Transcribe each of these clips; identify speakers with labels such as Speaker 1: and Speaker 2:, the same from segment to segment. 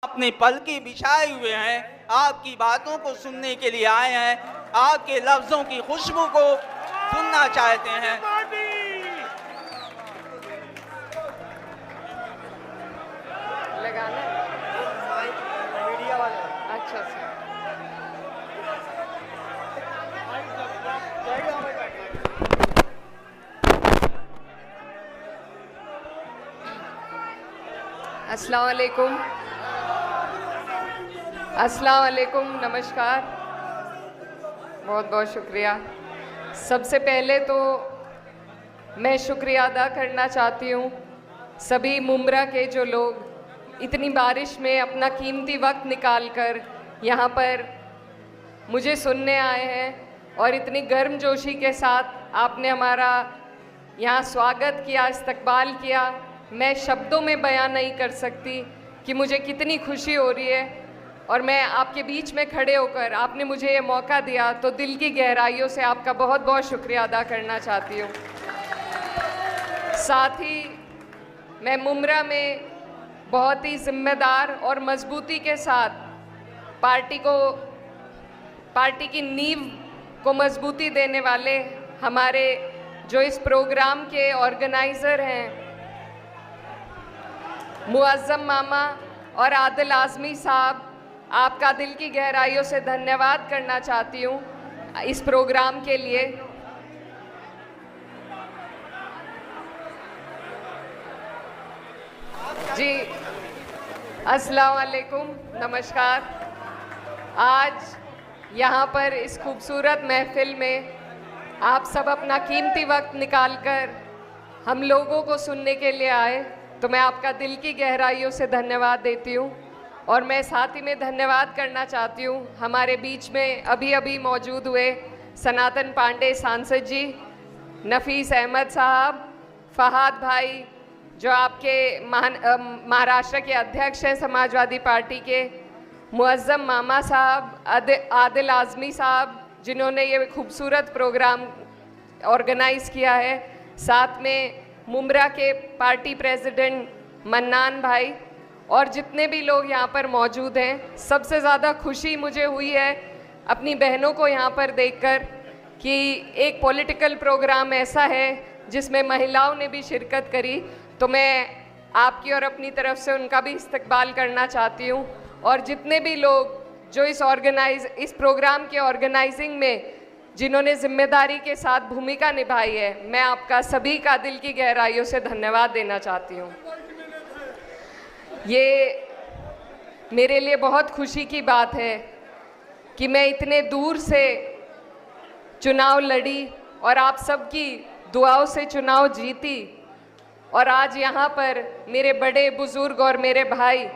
Speaker 1: अपने पलकी बिछाए हुए हैं, आपकी बातों को सुनने के लिए आए हैं, आपके लफ्जों की खुशबू को सुनना चाहते हैं।
Speaker 2: लगाना मीडिया वाले। अच्छा सर। अस्सलाम वालेकुम, अस्सलाम वालेकुम, नमस्कार, बहुत बहुत शुक्रिया। सबसे पहले तो मैं शुक्रिया अदा करना चाहती हूँ सभी मुमरा के जो लोग इतनी बारिश में अपना कीमती वक्त निकालकर यहाँ पर मुझे सुनने आए हैं और इतनी गर्मजोशी के साथ आपने हमारा यहाँ स्वागत किया, इस्तकबाल किया। मैं शब्दों में बयान नहीं कर सकती कि मुझे कितनी खुशी हो रही है और मैं आपके बीच में खड़े होकर आपने मुझे ये मौका दिया तो दिल की गहराइयों से आपका बहुत बहुत शुक्रिया अदा करना चाहती हूँ। साथ ही मैं मुमरा में बहुत ही जिम्मेदार और मजबूती के साथ पार्टी की नींव को मजबूती देने वाले हमारे जो इस प्रोग्राम के ऑर्गेनाइज़र हैं मुअज़्ज़म मामा और आदिल आज़मी साहब, आपका दिल की गहराइयों से धन्यवाद करना चाहती हूँ इस प्रोग्राम के लिए। जी अस्सलाम वालेकुम, नमस्कार। आज यहाँ पर इस खूबसूरत महफिल में आप सब अपना कीमती वक्त निकालकर हम लोगों को सुनने के लिए आए, तो मैं आपका दिल की गहराइयों से धन्यवाद देती हूँ। और मैं साथ ही में धन्यवाद करना चाहती हूँ हमारे बीच में अभी अभी मौजूद हुए सनातन पांडे सांसद जी, नफीस अहमद साहब, फहाद भाई जो आपके महाराष्ट्र के अध्यक्ष हैं समाजवादी पार्टी के, मुअज़्ज़म मामा साहब, आदिल आज़मी साहब जिन्होंने ये खूबसूरत प्रोग्राम ऑर्गेनाइज़ किया है, साथ में मुमरा के पार्टी प्रेसिडेंट मन्नान भाई और जितने भी लोग यहाँ पर मौजूद हैं। सबसे ज़्यादा खुशी मुझे हुई है अपनी बहनों को यहाँ पर देखकर कि एक पॉलिटिकल प्रोग्राम ऐसा है जिसमें महिलाओं ने भी शिरकत करी, तो मैं आपकी और अपनी तरफ से उनका भी इस्तकबाल करना चाहती हूँ। और जितने भी लोग जो इस प्रोग्राम के ऑर्गेनाइजिंग में जिन्होंने जिम्मेदारी के साथ भूमिका निभाई है, मैं आपका सभी का दिल की गहराइयों से धन्यवाद देना चाहती हूँ। ये मेरे लिए बहुत खुशी की बात है कि मैं इतने दूर से चुनाव लड़ी और आप सबकी दुआओं से चुनाव जीती और आज यहाँ पर मेरे बड़े बुजुर्ग और मेरे भाई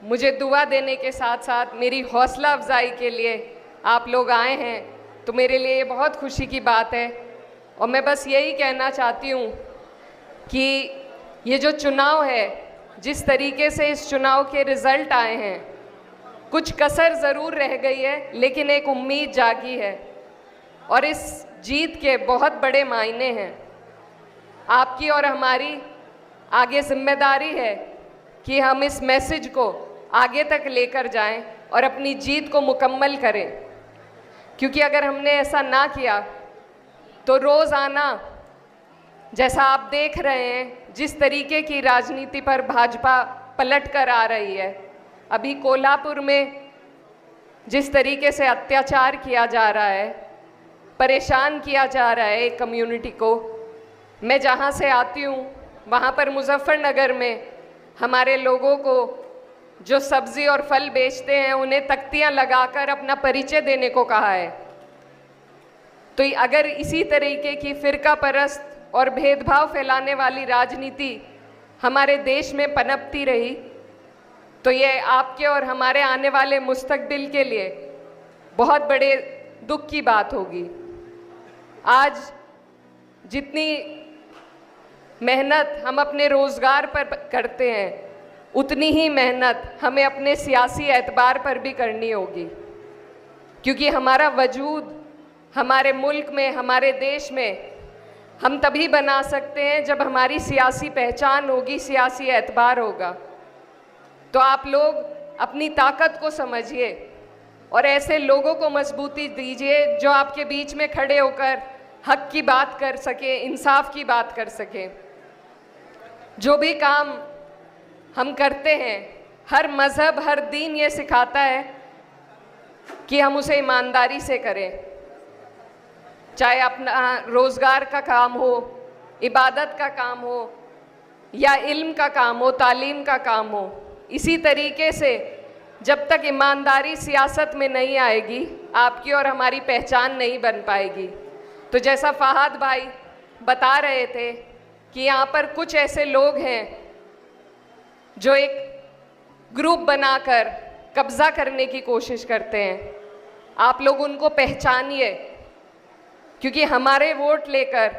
Speaker 2: मुझे दुआ देने के साथ साथ मेरी हौसला अफजाई के लिए आप लोग आए हैं, तो मेरे लिए ये बहुत खुशी की बात है। और मैं बस यही कहना चाहती हूँ कि ये जो चुनाव है, जिस तरीके से इस चुनाव के रिज़ल्ट आए हैं, कुछ कसर ज़रूर रह गई है लेकिन एक उम्मीद जागी है और इस जीत के बहुत बड़े मायने हैं। आपकी और हमारी आगे जिम्मेदारी है कि हम इस मैसेज को आगे तक लेकर जाएं और अपनी जीत को मुकम्मल करें, क्योंकि अगर हमने ऐसा ना किया तो रोज़ाना जैसा आप देख रहे हैं जिस तरीके की राजनीति पर भाजपा पलट कर आ रही है, अभी कोल्हापुर में जिस तरीके से अत्याचार किया जा रहा है, परेशान किया जा रहा है एक कम्युनिटी को। मैं जहाँ से आती हूँ वहाँ पर मुजफ्फरनगर में हमारे लोगों को जो सब्ज़ी और फल बेचते हैं उन्हें तख्तियाँ लगाकर अपना परिचय देने को कहा है। तो अगर इसी तरीके की फ़िरका परस्त और भेदभाव फैलाने वाली राजनीति हमारे देश में पनपती रही तो ये आपके और हमारे आने वाले मुस्तकबिल के लिए बहुत बड़े दुख की बात होगी। आज जितनी मेहनत हम अपने रोज़गार पर करते हैं, उतनी ही मेहनत हमें अपने सियासी एतबार पर भी करनी होगी, क्योंकि हमारा वजूद हमारे मुल्क में, हमारे देश में हम तभी बना सकते हैं जब हमारी सियासी पहचान होगी, सियासी एतबार होगा। तो आप लोग अपनी ताकत को समझिए और ऐसे लोगों को मजबूती दीजिए जो आपके बीच में खड़े होकर हक की बात कर सके, इंसाफ की बात कर सके। जो भी काम हम करते हैं, हर मज़हब, हर दीन ये सिखाता है कि हम उसे ईमानदारी से करें, चाहे अपना रोज़गार का काम हो, इबादत का काम हो या इल्म का काम हो, तालीम का काम हो। इसी तरीके से जब तक ईमानदारी सियासत में नहीं आएगी, आपकी और हमारी पहचान नहीं बन पाएगी। तो जैसा फहाद भाई बता रहे थे कि यहाँ पर कुछ ऐसे लोग हैं जो एक ग्रुप बनाकर कब्ज़ा करने की कोशिश करते हैं। आप लोग उनको पहचानिए, क्योंकि हमारे वोट लेकर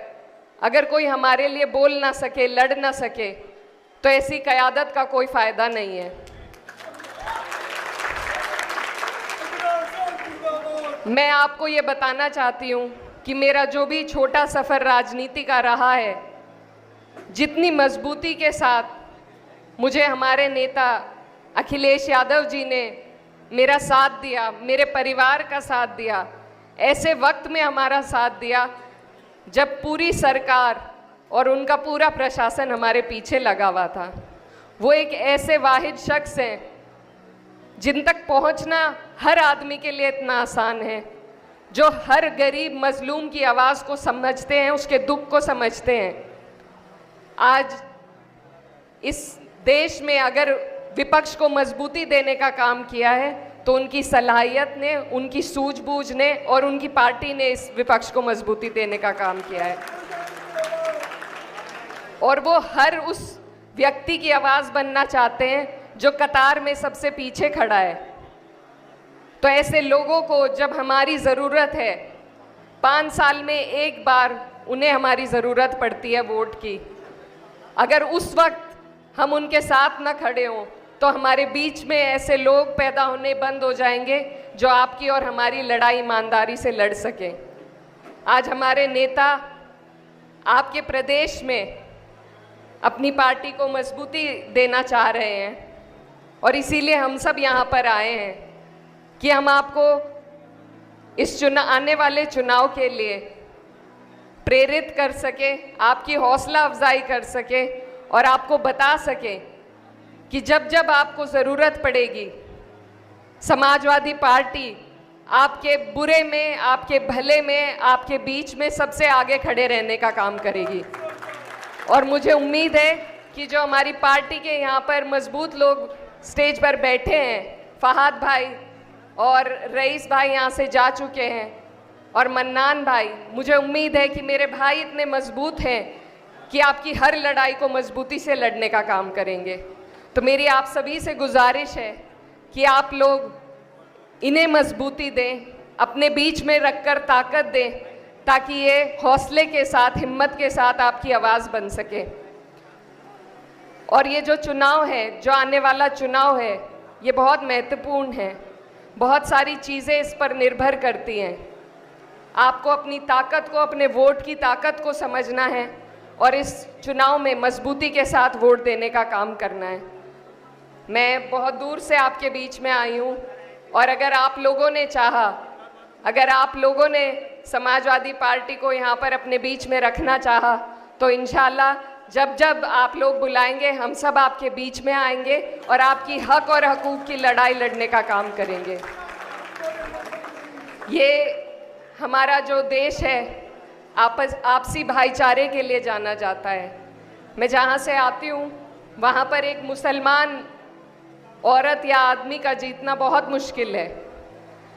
Speaker 2: अगर कोई हमारे लिए बोल ना सके, लड़ ना सके, तो ऐसी क़यादत का कोई फ़ायदा नहीं है। मैं आपको ये बताना चाहती हूँ कि मेरा जो भी छोटा सफ़र राजनीति का रहा है, जितनी मजबूती के साथ मुझे हमारे नेता अखिलेश यादव जी ने मेरा साथ दिया, मेरे परिवार का साथ दिया, ऐसे वक्त में हमारा साथ दिया जब पूरी सरकार और उनका पूरा प्रशासन हमारे पीछे लगा हुआ था। वो एक ऐसे वाहिद शख्स हैं जिन तक पहुंचना हर आदमी के लिए इतना आसान है, जो हर गरीब मजलूम की आवाज़ को समझते हैं, उसके दुख को समझते हैं। आज इस देश में अगर विपक्ष को मजबूती देने का काम किया है तो उनकी सलाहियत ने, उनकी सूझबूझ ने और उनकी पार्टी ने इस विपक्ष को मजबूती देने का काम किया है। और वो हर उस व्यक्ति की आवाज़ बनना चाहते हैं जो कतार में सबसे पीछे खड़ा है। तो ऐसे लोगों को जब हमारी ज़रूरत है, 5 साल में एक बार उन्हें हमारी ज़रूरत पड़ती है वोट की, अगर उस वक्त हम उनके साथ न खड़े हों तो हमारे बीच में ऐसे लोग पैदा होने बंद हो जाएंगे जो आपकी और हमारी लड़ाई ईमानदारी से लड़ सकें। आज हमारे नेता आपके प्रदेश में अपनी पार्टी को मजबूती देना चाह रहे हैं और इसीलिए हम सब यहाँ पर आए हैं कि हम आपको इस आने वाले चुनाव के लिए प्रेरित कर सके, आपकी हौसला अफजाई कर सके और आपको बता सके कि जब जब आपको ज़रूरत पड़ेगी, समाजवादी पार्टी आपके बुरे में, आपके भले में, आपके बीच में सबसे आगे खड़े रहने का काम करेगी। और मुझे उम्मीद है कि जो हमारी पार्टी के यहाँ पर मजबूत लोग स्टेज पर बैठे हैं, फहाद भाई और रईस भाई यहाँ से जा चुके हैं और मन्नान भाई, मुझे उम्मीद है कि मेरे भाई इतने मजबूत हैं कि आपकी हर लड़ाई को मजबूती से लड़ने का काम करेंगे। तो मेरी आप सभी से गुजारिश है कि आप लोग इन्हें मजबूती दें, अपने बीच में रखकर ताकत दें, ताकि ये हौसले के साथ, हिम्मत के साथ आपकी आवाज़ बन सके। और ये जो चुनाव है, जो आने वाला चुनाव है, ये बहुत महत्वपूर्ण है। बहुत सारी चीज़ें इस पर निर्भर करती हैं। आपको अपनी ताकत को, अपने वोट की ताकत को समझना है और इस चुनाव में मजबूती के साथ वोट देने का काम करना है। मैं बहुत दूर से आपके बीच में आई हूँ और अगर आप लोगों ने चाहा, अगर आप लोगों ने समाजवादी पार्टी को यहाँ पर अपने बीच में रखना चाहा, तो इंशाल्लाह जब जब आप लोग बुलाएंगे हम सब आपके बीच में आएंगे और आपकी हक और हकूक़ की लड़ाई लड़ने का काम करेंगे। ये हमारा जो देश है आपसी भाईचारे के लिए जाना जाता है। मैं जहाँ से आती हूँ वहाँ पर एक मुसलमान औरत या आदमी का जीतना बहुत मुश्किल है।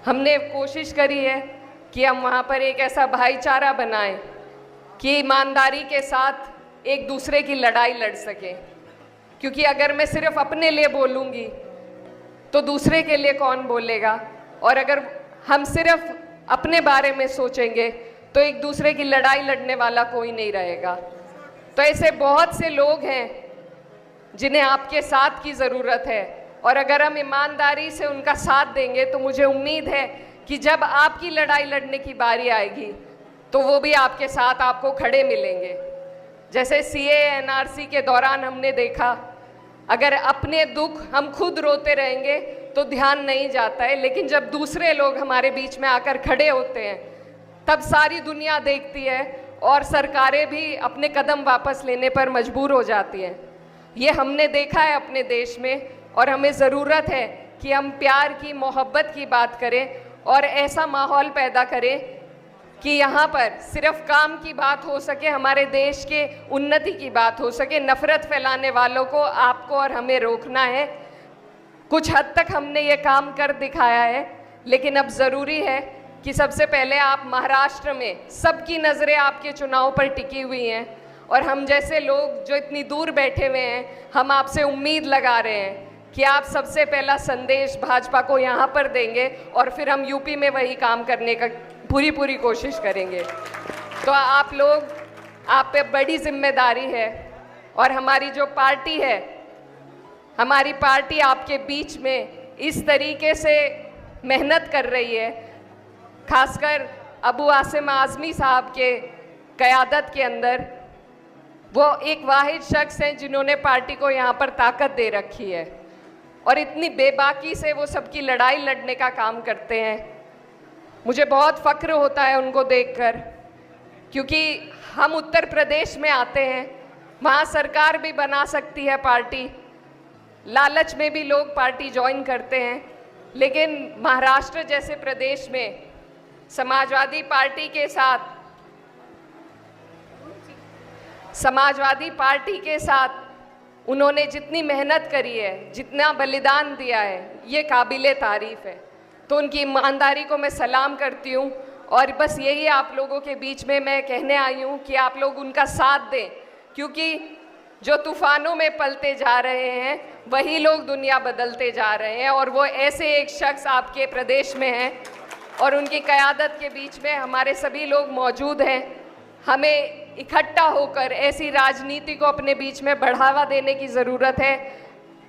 Speaker 2: हमने कोशिश करी है कि हम वहाँ पर एक ऐसा भाईचारा बनाएं कि ईमानदारी के साथ एक दूसरे की लड़ाई लड़ सकें, क्योंकि अगर मैं सिर्फ अपने लिए बोलूँगी तो दूसरे के लिए कौन बोलेगा, और अगर हम सिर्फ अपने बारे में सोचेंगे तो एक दूसरे की लड़ाई लड़ने वाला कोई नहीं रहेगा। तो ऐसे बहुत से लोग हैं जिन्हें आपके साथ की ज़रूरत है और अगर हम ईमानदारी से उनका साथ देंगे तो मुझे उम्मीद है कि जब आपकी लड़ाई लड़ने की बारी आएगी तो वो भी आपके साथ आपको खड़े मिलेंगे। जैसे CAA NRC के दौरान हमने देखा अगर अपने दुख हम खुद रोते रहेंगे तो ध्यान नहीं जाता है, लेकिन जब दूसरे लोग हमारे बीच में आकर खड़े होते हैं तब सारी दुनिया देखती है और सरकारें भी अपने कदम वापस लेने पर मजबूर हो जाती हैं। ये हमने देखा है अपने देश में, और हमें ज़रूरत है कि हम प्यार की, मोहब्बत की बात करें और ऐसा माहौल पैदा करें कि यहाँ पर सिर्फ काम की बात हो सके, हमारे देश के उन्नति की बात हो सके। नफ़रत फैलाने वालों को आपको और हमें रोकना है। कुछ हद तक हमने ये काम कर दिखाया है, लेकिन अब ज़रूरी है कि सबसे पहले आप महाराष्ट्र में, सबकी नज़रें आपके चुनाव पर टिकी हुई हैं और हम जैसे लोग जो इतनी दूर बैठे हुए हैं, हम आपसे उम्मीद लगा रहे हैं कि आप सबसे पहला संदेश भाजपा को यहाँ पर देंगे और फिर हम यूपी में वही काम करने का पूरी कोशिश करेंगे। तो आप लोग, आप पे बड़ी जिम्मेदारी है और हमारी जो पार्टी है, हमारी पार्टी आपके बीच में इस तरीके से मेहनत कर रही है, खासकर अबू आसिम आज़मी साहब के क़यादत के अंदर। वो एक वाहिद शख्स हैं जिन्होंने पार्टी को यहाँ पर ताकत दे रखी है और इतनी बेबाकी से वो सबकी लड़ाई लड़ने का काम करते हैं। मुझे बहुत फ़ख्र होता है उनको देखकर, क्योंकि हम उत्तर प्रदेश में आते हैं, वहाँ सरकार भी बना सकती है पार्टी, लालच में भी लोग पार्टी ज्वाइन करते हैं, लेकिन महाराष्ट्र जैसे प्रदेश में समाजवादी पार्टी के साथ उन्होंने जितनी मेहनत करी है, जितना बलिदान दिया है, ये काबिले तारीफ़ है। तो उनकी ईमानदारी को मैं सलाम करती हूँ और बस यही आप लोगों के बीच में मैं कहने आई हूँ कि आप लोग उनका साथ दें, क्योंकि जो तूफ़ानों में पलते जा रहे हैं वही लोग दुनिया बदलते जा रहे हैं और वो ऐसे एक शख्स आपके प्रदेश में हैं और उनकी क़यादत के बीच में हमारे सभी लोग मौजूद हैं। हमें इकट्ठा होकर ऐसी राजनीति को अपने बीच में बढ़ावा देने की ज़रूरत है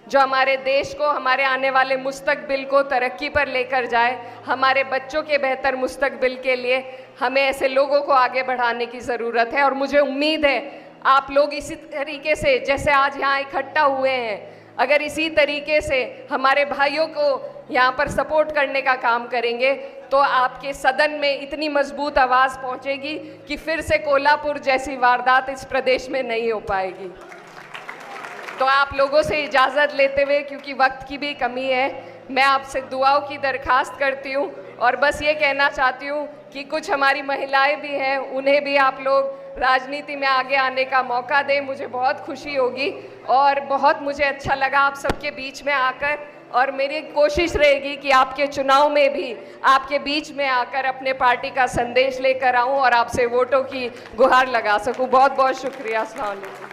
Speaker 2: जो हमारे देश को, हमारे आने वाले मुस्तकबिल को तरक्की पर लेकर जाए। हमारे बच्चों के बेहतर मुस्तकबिल के लिए हमें ऐसे लोगों को आगे बढ़ाने की ज़रूरत है और मुझे उम्मीद है आप लोग इसी तरीके से, जैसे आज यहाँ इकट्ठा हुए हैं, अगर इसी तरीके से हमारे भाइयों को यहाँ पर सपोर्ट करने का काम करेंगे तो आपके सदन में इतनी मजबूत आवाज़ पहुँचेगी कि फिर से कोल्हापुर जैसी वारदात इस प्रदेश में नहीं हो पाएगी। तो आप लोगों से इजाज़त लेते हुए, क्योंकि वक्त की भी कमी है, मैं आपसे दुआओं की दरख्वास्त करती हूँ और बस ये कहना चाहती हूँ कि कुछ हमारी महिलाएं भी हैं, उन्हें भी आप लोग राजनीति में आगे आने का मौका दें। मुझे बहुत खुशी होगी और बहुत मुझे अच्छा लगा आप सबके बीच में आकर, और मेरी कोशिश रहेगी कि आपके चुनाव में भी आपके बीच में आकर अपने पार्टी का संदेश लेकर आऊं और आपसे वोटों की गुहार लगा सकूं। बहुत बहुत शुक्रिया। अस्सलाम वालेकुम।